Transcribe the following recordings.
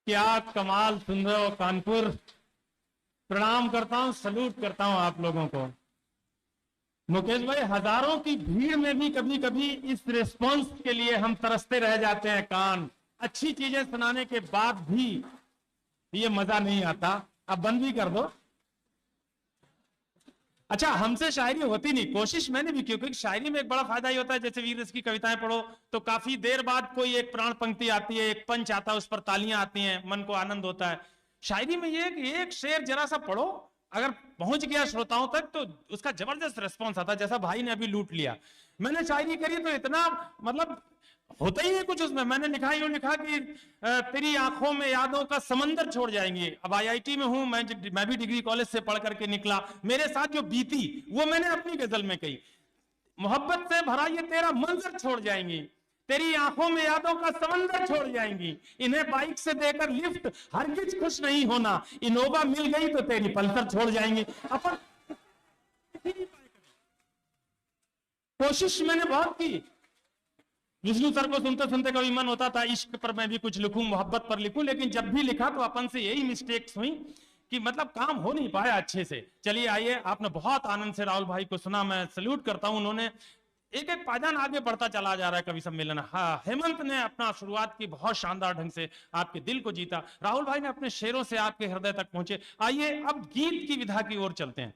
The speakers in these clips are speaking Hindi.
क्या कमाल सुन रहे हो कानपुर। प्रणाम करता हूं, सल्यूट करता हूं आप लोगों को। मुकेश भाई, हजारों की भीड़ में भी कभी कभी इस रिस्पॉन्स के लिए हम तरसते रह जाते हैं। कान अच्छी चीजें सुनाने के बाद भी ये मजा नहीं आता। अब बंद भी कर दो। अच्छा, हमसे शायरी होती नहीं, कोशिश मैंने भी की, क्योंकि शायरी में एक बड़ा फायदा ये होता है, जैसे वीर रस की कविताएं पढ़ो तो काफी देर बाद कोई एक प्राण पंक्ति आती है, एक पंच आता है, उस पर तालियां आती हैं, मन को आनंद होता है। शायरी में ये कि एक शेर जरा सा पढ़ो, अगर पहुंच गया श्रोताओं तक तो उसका जबरदस्त रिस्पॉन्स आता है, जैसा भाई ने अभी लूट लिया। मैंने शायरी करी तो इतना मतलब होता ही है कुछ उसमें। मैंने लिखा यूं लिखा कि तेरी आंखों में यादों का समंदर छोड़ जाएंगे। अब आईआईटी में हूं मैं भी डिग्री कॉलेज से पढ़ करके निकला, मेरे साथ जो बीती वो मैंने अपनी गजल में कही। मोहब्बत से भरा ये तेरा मंजर छोड़ जाएंगी, तेरी आंखों में यादों का समंदर छोड़ जाएंगी। इन्हें बाइक से देकर लिफ्ट हरगिज खुश नहीं होना, इनोवा मिल गई तो तेरी पल्सर छोड़ जाएंगी। अपन कोशिश मैंने बहुत की। विष्णु सर को सुनते सुनते कभी मन होता था इश्क पर मैं भी कुछ लिखूं, मोहब्बत पर लिखूं, लेकिन जब भी लिखा तो अपन से यही मिस्टेक्स हुई कि मतलब काम हो नहीं पाया अच्छे से। चलिए आइए, आपने बहुत आनंद से राहुल भाई को सुना, मैं सल्यूट करता हूं। उन्होंने एक एक पायदान आगे बढ़ता चला जा रहा है कवि सम्मेलन। हाँ, हेमंत ने अपना शुरुआत की बहुत शानदार ढंग से, आपके दिल को जीता। राहुल भाई ने अपने शेरों से आपके हृदय तक पहुंचे। आइए अब गीत की विधा की ओर चलते हैं।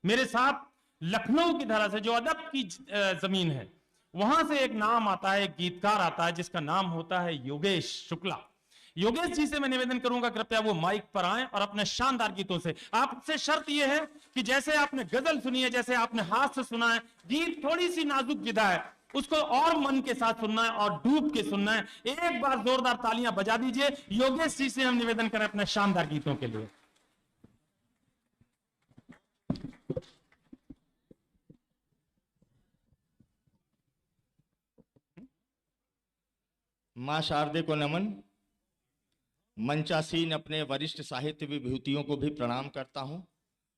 मेरे साथ लखनऊ की धरा से, जो अदब की जमीन है, वहां से एक नाम आता है, एक गीतकार आता है जिसका नाम होता है योगेश शुक्ला। योगेश जी से मैं निवेदन करूंगा कृपया वो माइक पर आएं और अपने शानदार गीतों से। आपसे शर्त यह है कि जैसे आपने गजल सुनी है, जैसे आपने हास्य सुना है, गीत थोड़ी सी नाजुक विधा है, उसको और मन के साथ सुनना है और डूब के सुनना है। एक बार जोरदार तालियां बजा दीजिए योगेश जी से हम निवेदन करें अपने शानदार गीतों के लिए। मां शारदे को नमन। मंचासीन अपने वरिष्ठ साहित्य विभूतियों को भी प्रणाम करता हूं,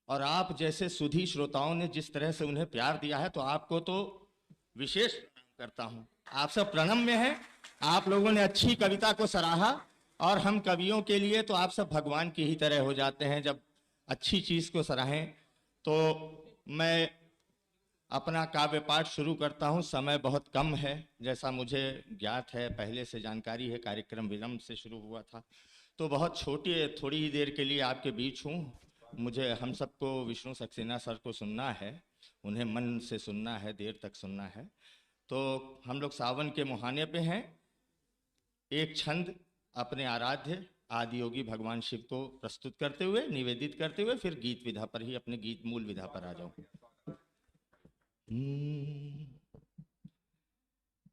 और आप जैसे सुधी श्रोताओं ने जिस तरह से उन्हें प्यार दिया है तो आपको तो विशेष प्रणाम करता हूं। आप सब प्रणम में हैं। आप लोगों ने अच्छी कविता को सराहा, और हम कवियों के लिए तो आप सब भगवान की ही तरह हो जाते हैं जब अच्छी चीज को सराहें। तो मैं अपना काव्य पाठ शुरू करता हूं। समय बहुत कम है, जैसा मुझे ज्ञात है, पहले से जानकारी है, कार्यक्रम विलंब से शुरू हुआ था, तो बहुत छोटी थोड़ी ही देर के लिए आपके बीच हूं। मुझे हम सबको विष्णु सक्सेना सर को सुनना है, उन्हें मन से सुनना है, देर तक सुनना है। तो हम लोग सावन के मुहाने पे हैं। एक छंद अपने आराध्य आदियोगी भगवान शिव को प्रस्तुत करते हुए, निवेदित करते हुए, फिर गीत विधा पर ही, अपने गीत मूल विधा पर आ जाऊं।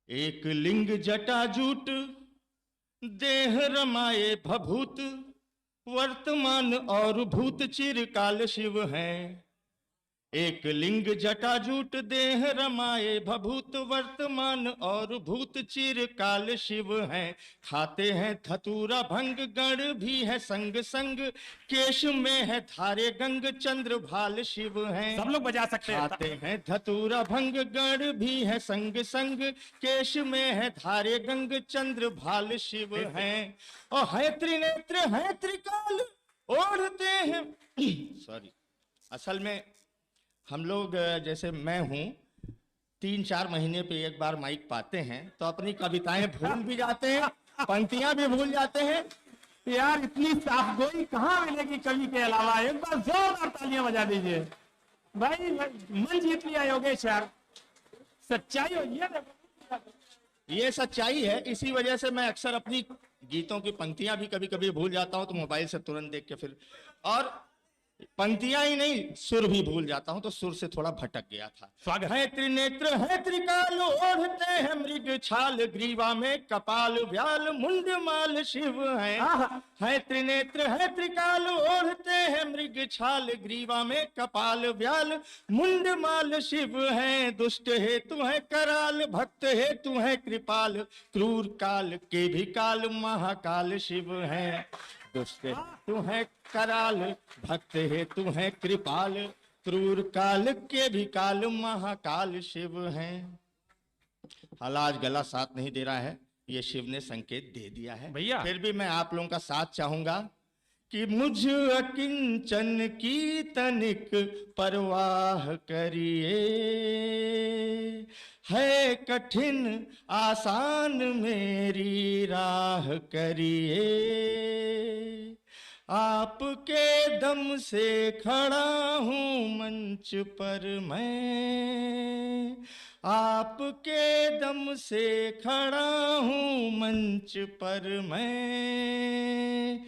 एक लिंग जटाजूट देह रमाए भभूत, वर्तमान और भूत चिरकाल शिव हैं। एक लिंग जटाजूट देह रमाए भभूत, वर्तमान और भूत चिरकाल शिव हैं। खाते हैं धतूरा भंग, गण भी है संग संग, केश में है धारे गंग, चंद्र भाल शिव हैं। सब लोग बजा सकते हैं। खाते हैं धतूरा भंग, गण भी है संग संग, केश में है धारे गंग, चंद्र भाल शिव हैं। और है त्रिनेत्र है त्रिकाल ओढ़ते हैं सॉरी, असल में हम लोग, जैसे मैं हूं, 3-4 महीने पे एक बार माइक पाते हैं तो अपनी कविताएं भूल भी जाते हैं, पंक्तियां भी भूल जाते हैं। यार इतनी साफ गोई कहां मिलेगी कवि के अलावा। एक बार जोरदार तालियां बजा दीजिए भाई। मन जीत लिया योगेश यार, सच्चाई हो ये सच्चाई है। इसी वजह से मैं अक्सर अपनी गीतों की पंक्तियां भी कभी कभी भूल जाता हूं, तो मोबाइल से तुरंत देख के फिर, और पंक्तियां ही नहीं, सुर भी भूल जाता हूं, तो सुर से थोड़ा भटक गया था। स्वागत है त्रिनेत्र है त्रिकाल ओढ़ते हैं मृग छाल, ग्रीवा में कपाल व्याल मुंड माल शिव हैं। है त्रिनेत्र है त्रिकाल ओढ़ते हैं मृग छाल, ग्रीवा में कपाल व्याल मुंड माल शिव हैं। दुष्ट हेतु है कराल, भक्त हेतु है कृपाल, क्रूर काल के भी काल महाकाल शिव हैं। दुष्ट हेतु है कराल, भक्त हेतु है कृपाल, क्रूर काल के भी काल महाकाल शिव हैं। हाल आज गला साथ नहीं दे रहा है, ये शिव ने संकेत दे दिया है भैया। फिर भी मैं आप लोगों का साथ चाहूंगा कि मुझ अकिंचन की तनिक परवाह करिए, है कठिन आसान मेरी राह करिए, आपके दम से खड़ा हूँ मंच पर मैं, आपके दम से खड़ा हूँ मंच पर मैं,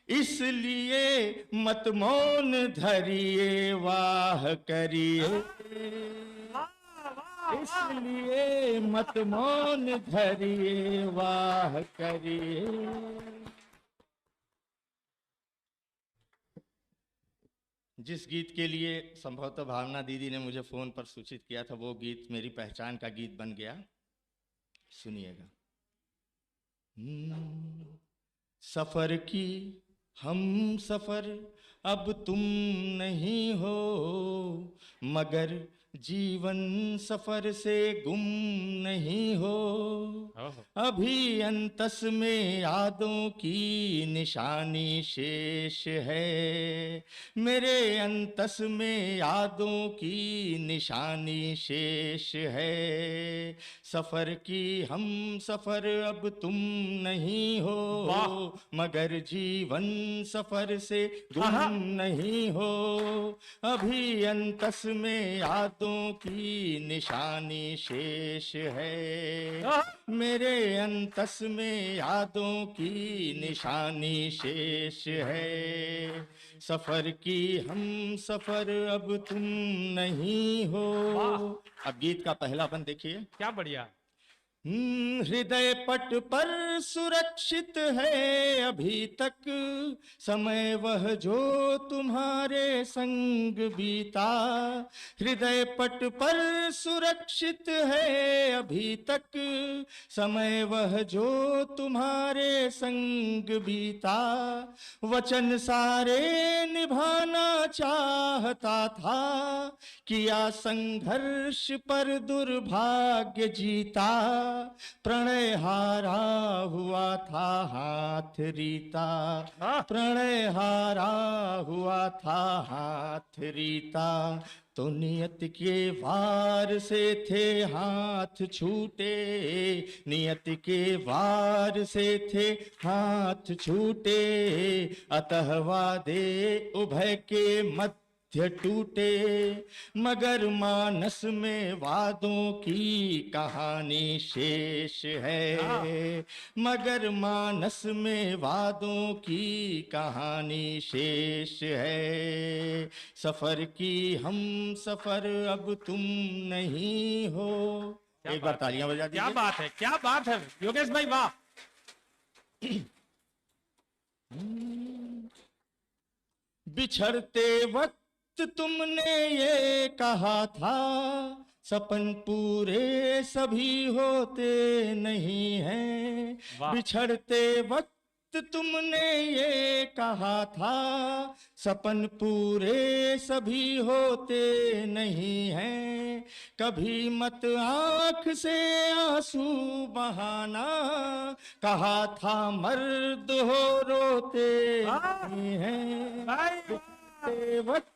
इसलिए मत मौन धरिए वाह करिए, इसलिए मत मौन धरिए वाह करिए। जिस गीत के लिए संभवतः भावना दीदी ने मुझे फोन पर सूचित किया था वो गीत मेरी पहचान का गीत बन गया। सुनिएगा। सफर की हम सफर अब तुम नहीं हो, मगर जीवन सफर से गुम नहीं हो, अभी अंतस में यादों की निशानी शेष है, मेरे अंतस में यादों की निशानी शेष है, सफर की हम सफर अब तुम नहीं हो, मगर जीवन सफर से गुम नहीं हो, अभी अंतस में यादों की निशानी शेष है, मेरे अंतस में यादों की निशानी शेष है, सफर की हम सफर अब तुम नहीं हो। अब गीत का पहला बंद देखिए, क्या बढ़िया। हृदय पट पर सुरक्षित है अभी तक समय वह जो तुम्हारे संग बीता, हृदय पट पर सुरक्षित है अभी तक समय वह जो तुम्हारे संग बीता, वचन सारे निभाना चाहता था, किया संघर्ष पर दुर्भाग्य जीता, प्रणय हारा हुआ था हाथ रीता, प्रणय हारा हुआ था हाथ रीता, तो नियत के वार से थे हाथ छूटे, नियत के वार से थे हाथ छूटे, अतः वादे उभय के मध्य टूटे, मगर मानस में वादों की कहानी शेष है, मगर मानस में वादों की कहानी शेष है, सफर की हम सफर अब तुम नहीं हो। एक बार तालियां बजा दीजिए। क्या बात है, क्या बात है योगेश भाई, वाह। बिछड़ते वक्त तुमने ये कहा था, सपन पूरे सभी होते नहीं हैं, बिछड़ते वक्त तुमने ये कहा था, सपन पूरे सभी होते नहीं हैं, कभी मत आंख से आंसू बहाना, कहा था मर्द हो रोते नहीं हैं, वक्त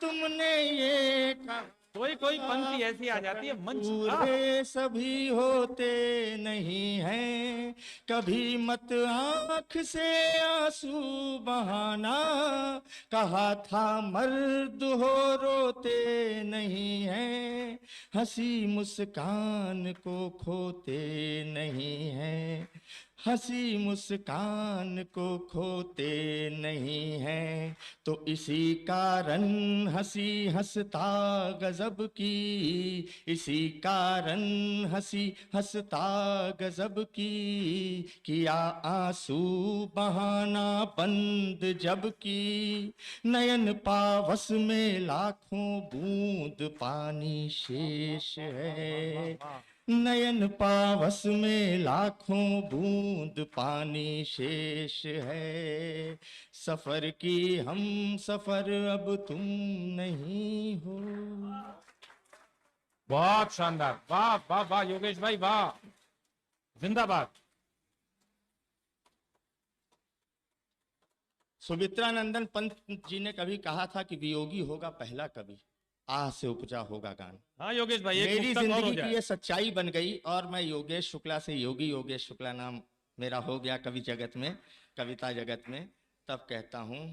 तुमने ये कहा, कोई कोई पंक्ति ऐसी आ जाती है मंच पूरे सभी होते नहीं हैं, कभी मत आंख से आंसू बहाना, कहा था मर्द हो रोते नहीं हैं, हंसी मुस्कान को खोते नहीं हैं, हंसी मुस्कान को खोते नहीं हैं, तो इसी कारण हंसी हंसता गजब की, इसी कारण हंसी हंसता गजब की, किया आंसू बहाना बंद जब की, नयन पावस में लाखों बूंद पानी शेष है, नयन पावस में लाखों बूंद पानी शेष है, सफर की हम सफर अब तुम नहीं हो। बहुत शानदार, वाह वाह वाह योगेश भाई, वाह, जिंदाबाद। सुमित्रा नंदन पंत जी ने कभी कहा था कि वियोगी होगा पहला कवि, आह से उपजा होगा गान। हाँ योगेश भाई, एक मेरी पुस्तक और हो जिंदगी की जाए। ये सच्चाई बन गई और मैं योगेश शुक्ला से योगी योगेश शुक्ला नाम मेरा हो गया कवि जगत में, कविता जगत में। तब कहता हूं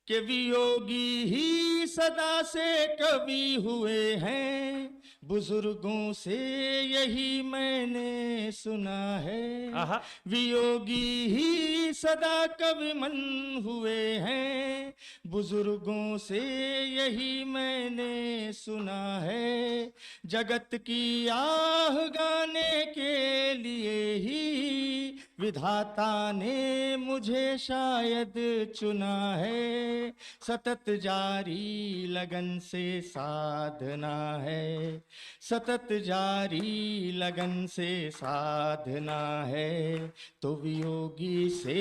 कि वियोगी ही सदा से कवि हुए हैं, बुजुर्गों से यही मैंने सुना है। आहा, वियोगी ही सदा कवि मन हुए हैं, बुजुर्गों से यही मैंने सुना है। जगत की आह गाने के लिए ही विधाता ने मुझे शायद चुना है। सतत जारी लगन से साधना है, सतत जारी लगन से साधना है। तो वियोगी से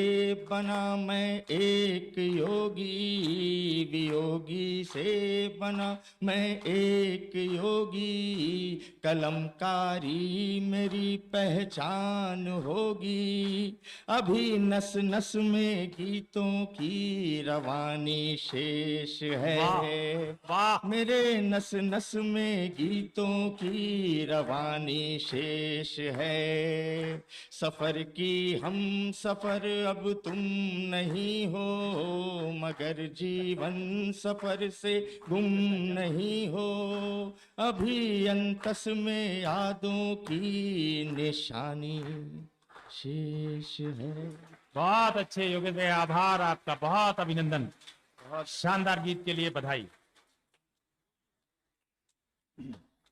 बना मैं एक योगी, वियोगी से बना मैं एक योगी। कलमकारी मेरी पहचान होगी, अभी नस नस में गीतों की रवानी शेष है। वाह, मेरे नस नस में गीतों की रवानी शेष है। सफर की हम सफर अब तुम नहीं हो, मगर जीवन सफर से गुम नहीं हो। अभी अंतस में यादों की निशानी शेष है। बहुत अच्छे योगेश भाई, आभार आपका, बहुत अभिनंदन, बहुत शानदार गीत के लिए बधाई।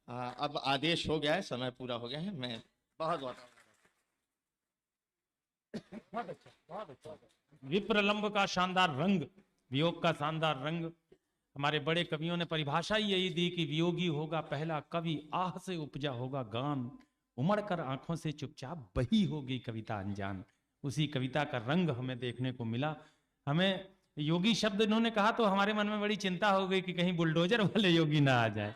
अब आदेश हो गया है, समय पूरा हो गया है। मैं बहुत बहुत अच्छा, बहुत अच्छा। विप्रलंब का शानदार रंग, वियोग का शानदार रंग। हमारे बड़े कवियों ने परिभाषा ही यही दी कि वियोगी होगा पहला कवि, आह से उपजा होगा गान, उमड़कर आंखों से चुपचाप बही होगी कविता अनजान। उसी कविता का रंग हमें देखने को मिला। हमें योगी शब्द इन्होंने कहा तो हमारे मन में बड़ी चिंता हो गई कि कहीं बुलडोजर वाले योगी ना आ जाए।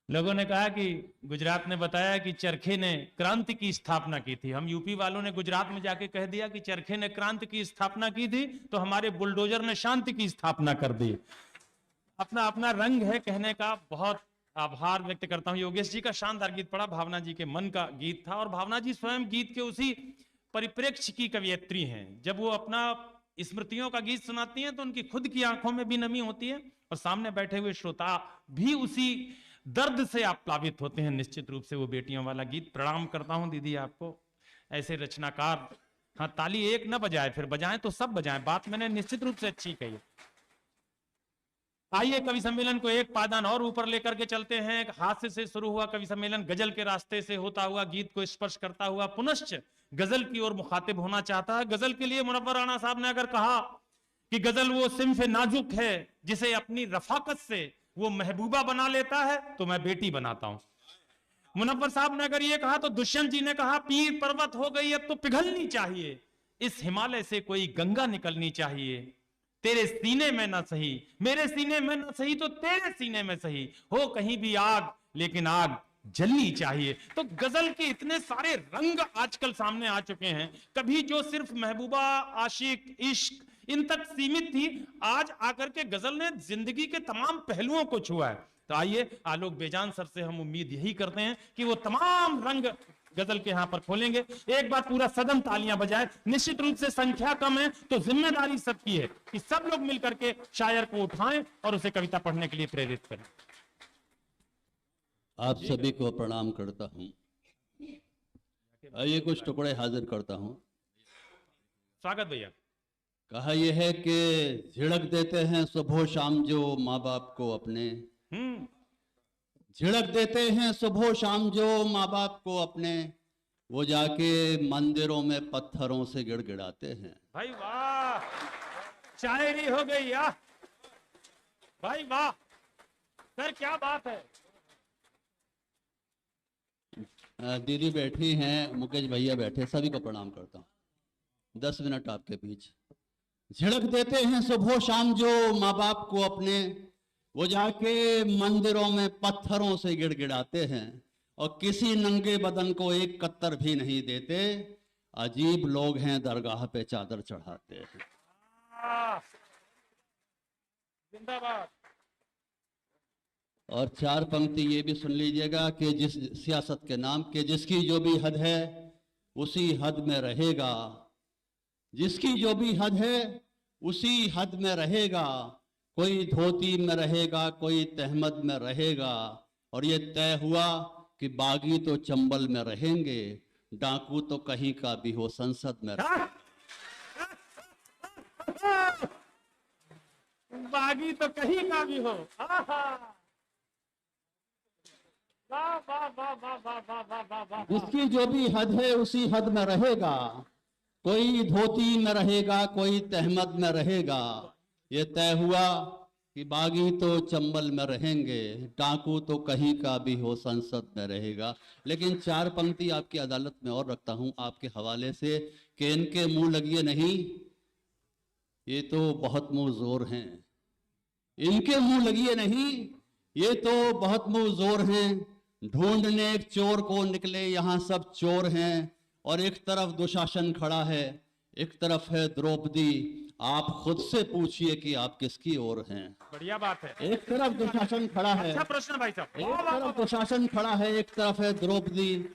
लोगों ने कहा कि गुजरात ने बताया कि चरखे ने क्रांति की स्थापना की थी। हम यूपी वालों ने गुजरात में जाके कह दिया कि चरखे ने क्रांति की स्थापना की थी, तो हमारे बुलडोजर ने शांति की स्थापना कर दी। अपना अपना रंग है कहने का। बहुत आभार व्यक्त करता हूं। योगेश जी का शानदार गीत पड़ा, भावना जी के मन का गीत था, और भावना जी स्वयं गीत के उसी परिप्रेक्ष्य की कवियत्री हैं। जब वो अपना स्मृतियों का गीत सुनाती हैं तो उनकी खुद की आंखों में भी नमी होती है, और सामने बैठे हुए श्रोता भी उसी दर्द से आप प्लावित होते हैं। निश्चित रूप से वो बेटियों वाला गीत। प्रणाम करता हूं दीदी आपको, ऐसे रचनाकार। हाँ, ताली एक न बजाए, फिर बजाएं तो सब बजाएं। बात मैंने निश्चित रूप से अच्छी कही। आइए कवि सम्मेलन को एक पायदान और ऊपर लेकर के चलते हैं। हास्य से शुरू हुआ कवि सम्मेलन गजल के रास्ते से होता हुआ गीत को स्पर्श करता हुआ पुनश्च गजल की ओर मुखातिब होना चाहता है। गजल के लिए मुनव्वर राणा साहब ने अगर कहा कि गजल वो सिंफ नाजुक है जिसे अपनी रफाकत से वो महबूबा बना लेता है, तो मैं बेटी बनाता हूं। मुनव्वर साहब ने अगर ये कहा तो दुष्यंत जी ने कहा पीर पर्वत हो गई अब तो पिघलनी चाहिए, इस हिमालय से कोई गंगा निकलनी चाहिए। तेरे सीने में ना सही, मेरे सीने में ना सही, तो तेरे सीने में सही हो कहीं भी आग, लेकिन आग जलनी चाहिए। तो गजल के इतने सारे रंग आजकल सामने आ चुके हैं। कभी जो सिर्फ महबूबा, आशिक, इश्क इन तक सीमित थी, आज आकर के गजल ने जिंदगी के तमाम पहलुओं को छुआ है। तो आइए आलोक बेजान सर से हम उम्मीद यही करते हैं कि वो तमाम रंग गजल के यहां पर खोलेंगे। एक बार पूरा सदन तालियां बजाए। निश्चित रूप से संख्या कम है तो जिम्मेदारी सबकी है कि सब लोग मिलकर के शायर को उठाएं और उसे कविता पढ़ने के लिए प्रेरित करें। आप सभी को प्रणाम करता हूं। आइए कुछ टुकड़े हाजिर करता हूं। स्वागत भैया। कहा यह है कि झिड़क देते हैं सुबह शाम जो माँ बाप को अपने, झिड़क देते हैं सुबह शाम जो माँ बाप को अपने, वो जाके मंदिरों में पत्थरों से गिड़गिड़ाते हैं। भाई वाह, शायरी हो गई यार। भाई वाह सर, क्या बात है। दीदी बैठी हैं, मुकेश भैया बैठे, सभी को प्रणाम करता हूँ। 10 मिनट आपके बीच। झिड़क देते हैं सुबह शाम जो माँ बाप को अपने, वो जाके मंदिरों में पत्थरों से गिड़गिड़ाते हैं, और किसी नंगे बदन को एक कत्तर भी नहीं देते। अजीब लोग हैं दरगाह पे चादर चढ़ाते हैं। वाह, जिंदाबाद। और चार पंक्ति ये भी सुन लीजिएगा कि जिस सियासत के नाम के जिसकी जो भी हद है उसी हद में रहेगा, जिसकी जो भी हद है उसी हद में रहेगा, कोई धोती में रहेगा कोई तहमद में रहेगा, और ये तय हुआ कि बागी तो चंबल में रहेंगे, डाकू तो कहीं का भी हो संसद में रहेगा। बागी तो कहीं का भी हो। आहा। वाह वाह वाह वाह वाह वाह वाह वाह वाह। जिसकी जो भी हद है उसी हद में रहेगा, कोई धोती में रहेगा कोई तहमद में रहेगा, ये तय हुआ कि बागी तो चंबल में रहेंगे, डाकू तो कहीं का भी हो संसद में रहेगा। लेकिन चार पंक्ति आपकी अदालत में और रखता हूं आपके हवाले से कि इनके मुंह लगिए नहीं, ये तो बहुत मुंह जोर हैं, इनके मुंह लगिए नहीं, ये तो बहुत मुंह जोर हैं। ढूंढने एक चोर को निकले यहाँ सब चोर हैं, और एक तरफ दुशासन खड़ा है एक तरफ है द्रौपदी, आप खुद से पूछिए कि आप किसकी ओर हैं। बढ़िया बात है। एक तरफ दुशासन खड़ा है, अच्छा प्रश्न भाई साहब। एक तरफ दुशासन खड़ा है एक तरफ है द्रौपदी,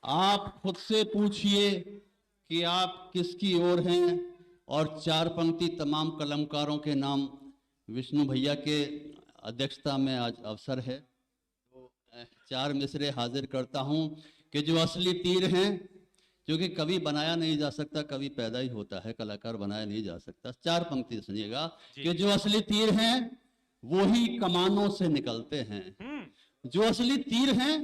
आप खुद से पूछिए कि आप किसकी ओर हैं। और चार पंक्ति तमाम कलमकारों के नाम विष्णु भैया के अध्यक्षता में आज अवसर है, तो चार मिसरे हाजिर करता हूं कि जो असली तीर हैं, क्योंकि कवि बनाया नहीं जा सकता, कवि पैदा ही होता है, कलाकार बनाया नहीं जा सकता। चार पंक्ति सुनिएगा कि जो असली तीर हैं वो ही कमानों से निकलते हैं, जो असली तीर हैं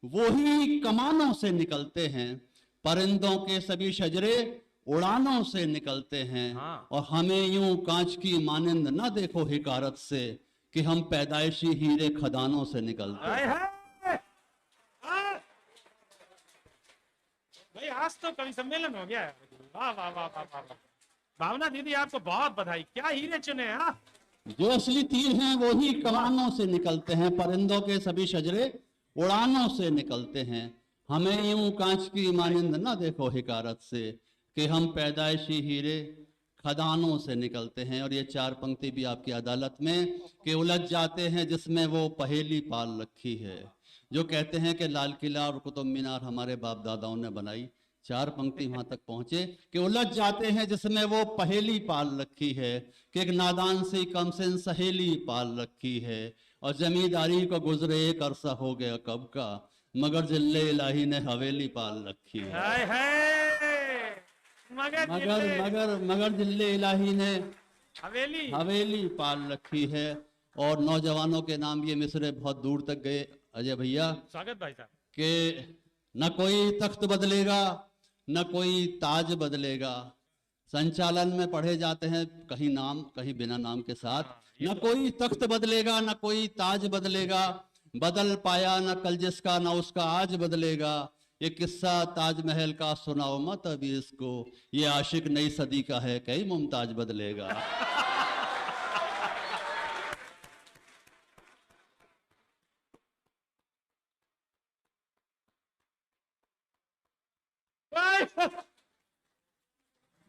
वो ही कमानों से निकलते हैं, परिंदों के सभी शजरे उड़ानों से निकलते हैं। हाँ। और हमें यूं कांच की मानिंद न देखो हिकारत से कि हम पैदाइशी हीरे खदानों से निकलते हैं। हाय हाय। हाँ। भाई आज तो कवि सम्मेलन हो गया है। वाह वाह वाह वाह वाह वाह। भावना दीदी आपको बहुत बधाई, क्या हीरे चुने हैं। हाँ? जो असली तीर हैं वो ही कमानों से निकलते हैं, परिंदों के सभी शजरे उड़ानों से निकलते हैं, हमें यूं कांच की मानिंद न देखो हिकारत से कि हम पैदाइशी हीरे खदानों से निकलते हैं। और ये चार पंक्ति भी आपकी अदालत में कि उलझ जाते हैं जिसमें वो पहेली पाल रखी है, जो कहते हैं कि लाल किला और कुतुब मीनार हमारे बाप दादाओं ने बनाई, चार पंक्ति वहां तक पहुंचे कि उलझ जाते हैं जिसमें वो पहेली पाल रखी है, कि एक नादान सी कमसिन सहेली पाल रखी है, और जमींदारी को गुजरे एक अरसा हो गया कब का, मगर जिल्ले इलाही ने हवेली पाल रखी है। हाय हाय। मगर मगर मगर मगर जिल्ले इलाही ने हवेली। हवेली पाल रखी है। और नौजवानों के नाम ये मिसरे बहुत दूर तक गए अजय भैया, स्वागत भाई साहब। कि न कोई तख्त बदलेगा न कोई ताज बदलेगा, संचालन में पढ़े जाते हैं कहीं नाम कहीं बिना नाम के साथ, न कोई तख्त बदलेगा न कोई ताज बदलेगा, बदल पाया न कल जिसका न उसका आज बदलेगा, ये किस्सा ताजमहल का सुनाओ मत अभी इसको, ये आशिक नई सदी का है कई मुमताज बदलेगा।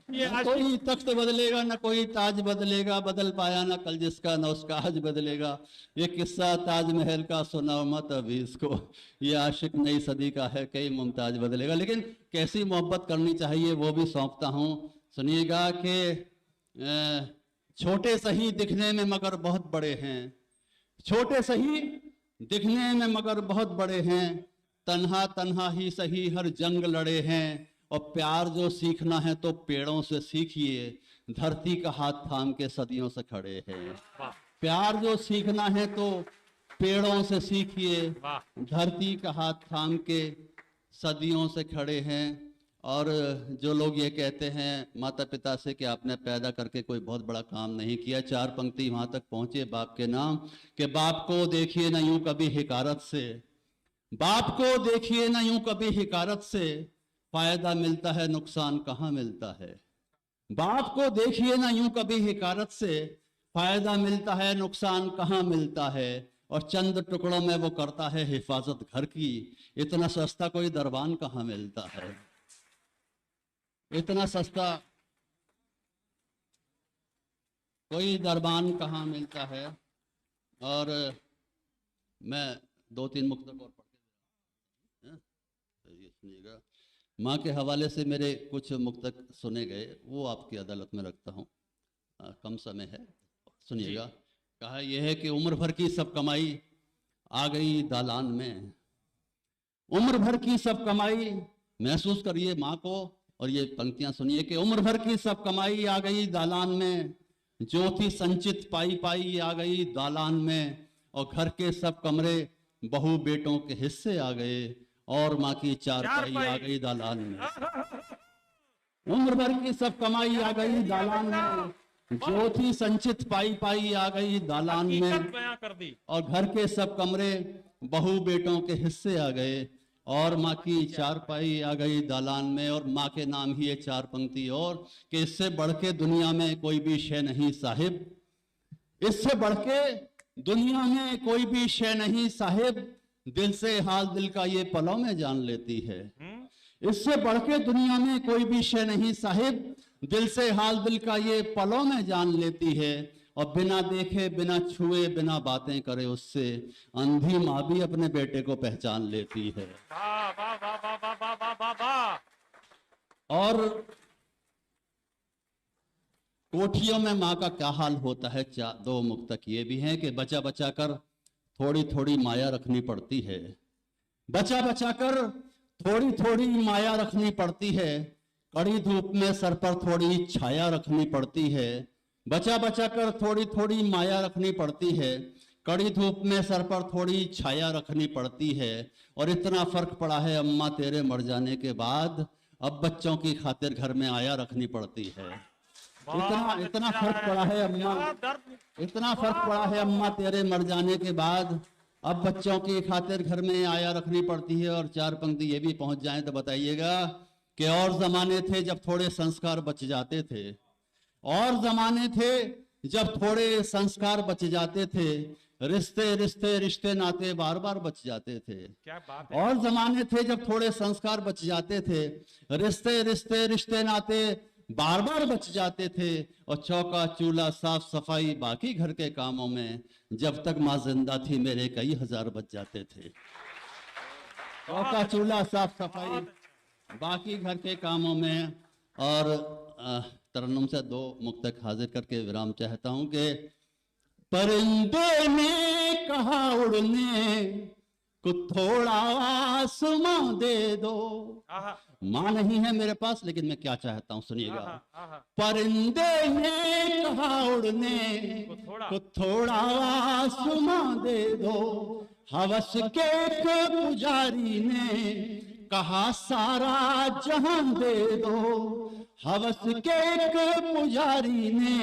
ये न आज कोई तख्त बदलेगा न कोई ताज बदलेगा, बदल पाया न कल जिसका न उसका आज बदलेगा, ये किस्सा ताजमहल का सुनाओ मत अभी इसको, ये आशिक नई सदी का है कई मुमताज बदलेगा। लेकिन कैसी मोहब्बत करनी चाहिए वो भी सौंपता हूँ, सुनिएगा कि छोटे सही दिखने में मगर बहुत बड़े हैं, छोटे सही दिखने में मगर बहुत बड़े हैं, तन्हा तन्हा ही सही हर जंग लड़े हैं, और प्यार जो सीखना है तो पेड़ों से सीखिए, धरती का हाथ थाम के सदियों से खड़े हैं। वाह प्यार जो सीखना है तो पेड़ों से सीखिए, वाह। धरती का हाथ थाम के सदियों से खड़े हैं। और जो लोग ये कहते हैं माता पिता से कि आपने पैदा करके कोई बहुत बड़ा काम नहीं किया, चार पंक्ति वहां तक पहुंचे बाप के नाम कि बाप को देखिए ना यूं कभी हिकारत से, बाप को देखिए ना यूं कभी हिकारत से, फायदा मिलता है नुकसान कहाँ मिलता है। बाप को देखिए ना यूं कभी हिकारत से, फायदा मिलता है नुकसान कहाँ मिलता है, और चंद टुकड़ों में वो करता है हिफाजत घर की, इतना सस्ता कोई दरबान कहाँ मिलता है, इतना सस्ता कोई दरबान कहाँ मिलता है। और मैं 2-3 मुक्तक और पढ़ के तो ये सुनिएगा। माँ के हवाले से मेरे कुछ मुक्तक सुने गए, वो आपकी अदालत में रखता हूँ। कम समय है, सुनिएगा। कहा यह है कि उम्र भर की सब कमाई आ गई दालान में। उम्र भर की सब कमाई, महसूस करिए माँ को, और ये पंक्तियां सुनिए कि उम्र भर की सब कमाई आ गई दालान में, जो थी संचित पाई पाई आ गई दालान में, और घर के सब कमरे बहू बेटों के हिस्से आ गए, और माँ की चारपाई आ गई दालान में। उम्र भर की सब कमाई आ गई दालान में, जो थी संचित पाई पाई आ गई दालान में, कर दी। और घर के सब कमरे बहू बेटों के हिस्से आ गए, और माँ की चारपाई आ गई दालान में। और माँ के नाम ही ये 4 पंक्ति और कि इससे बढ़ के दुनिया में कोई भी शय नहीं साहिब, इससे बढ़ के दुनिया में कोई भी शय नहीं साहिब, दिल से हाल दिल का ये पलों में जान लेती है। इससे बढ़ के दुनिया में कोई भी शय नहीं साहिब, दिल से हाल दिल का ये पलों में जान लेती है। और बिना देखे बिना छुए बिना बातें करे उससे अंधी माँ भी अपने बेटे को पहचान लेती है। वाह वाह वाह वाह वाह वाह वाह वाह वाह। और कोठियों में माँ का क्या हाल होता है, 2 मुक्तक ये भी हैं कि बचा बचा कर थोड़ी थोड़ी माया रखनी पड़ती है। बचा बचा कर थोड़ी थोड़ी माया रखनी पड़ती है, कड़ी धूप में सर पर थोड़ी छाया रखनी पड़ती है। बचा बचा कर थोड़ी थोड़ी माया रखनी पड़ती है, कड़ी धूप में सर पर थोड़ी छाया रखनी पड़ती है। और इतना फर्क पड़ा है अम्मा तेरे मर जाने के बाद, अब बच्चों की खातिर घर में आया रखनी पड़ती है। इतना फर्क पड़ा है अम्मा, इतना फर्क पड़ा है अम्मा तेरे मर जाने के बाद, अब बच्चों की खातिर घर में आया रखनी पड़ती है। और 4 पंक्ति ये भी पहुंच जाएं तो बताइएगा कि और जमाने थे जब थोड़े संस्कार बच जाते थे, और जमाने थे जब थोड़े संस्कार बच जाते थे, रिश्ते रिश्ते रिश्ते नाते बार बार बच जाते थे। क्या बात है। और जमाने थे जब थोड़े संस्कार बच जाते थे, रिश्ते रिश्ते रिश्ते नाते बार बार बच जाते थे। और चौका चूल्हा साफ सफाई बाकी घर के कामों में, जब तक माँ जिंदा थी मेरे कई हजार बच जाते थे। चौका चूल्हा साफ सफाई बाकी घर के कामों में। और तरन्नुम से 2 मुक्तक हाजिर करके विराम चाहता हूं कि परिंदे ने कहा उड़ने को थोड़ा आसमां दे दो। माँ नहीं है मेरे पास, लेकिन मैं क्या चाहता हूं सुनिएगा। परिंदे ने कहा उड़ने को थोड़ा आसमां दे दो, हवस के पुजारी ने कहा सारा जहां दे दो। हवस के पुजारी ने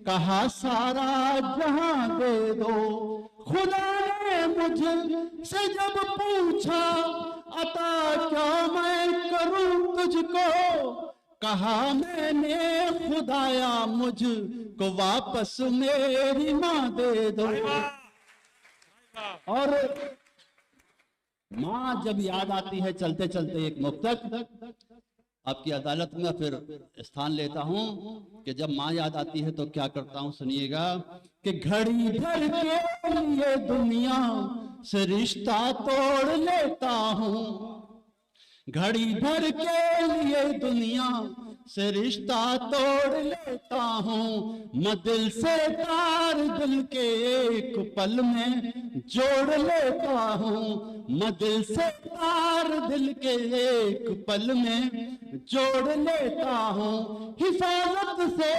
कहा सारा जहां दे दो। खुदा ने मुझसे जब पूछा अता क्या मैं करूं तुझको, कहा मैंने खुदाया मुझको वापस मेरी माँ दे दो। और माँ जब याद आती है चलते चलते एक मुक्तक आपकी अदालत में फिर स्थान लेता हूं कि जब माँ याद आती है तो क्या करता हूं सुनिएगा कि घड़ी भर के लिए दुनिया से रिश्ता तोड़ लेता हूं। घड़ी भर के लिए दुनिया से रिश्ता तोड़ लेता हूँ। मैं दिल से तार दिल के एक पल में जोड़ लेता हूँ। मैं दिल से तार दिल के एक पल में जोड़ लेता हूँ। हिफाजत से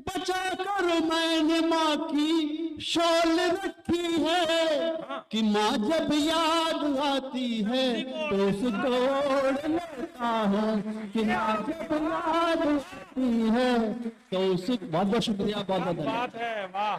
बचा कर मैंने माँ की शॉल रखी है कि माँ जब याद आती है तो उसको ओढ़ लेता हूँ। कि माँ जब याद आती है तो उस बहुत बहुत शुक्रिया, बहुत बहुत बात है। वाह।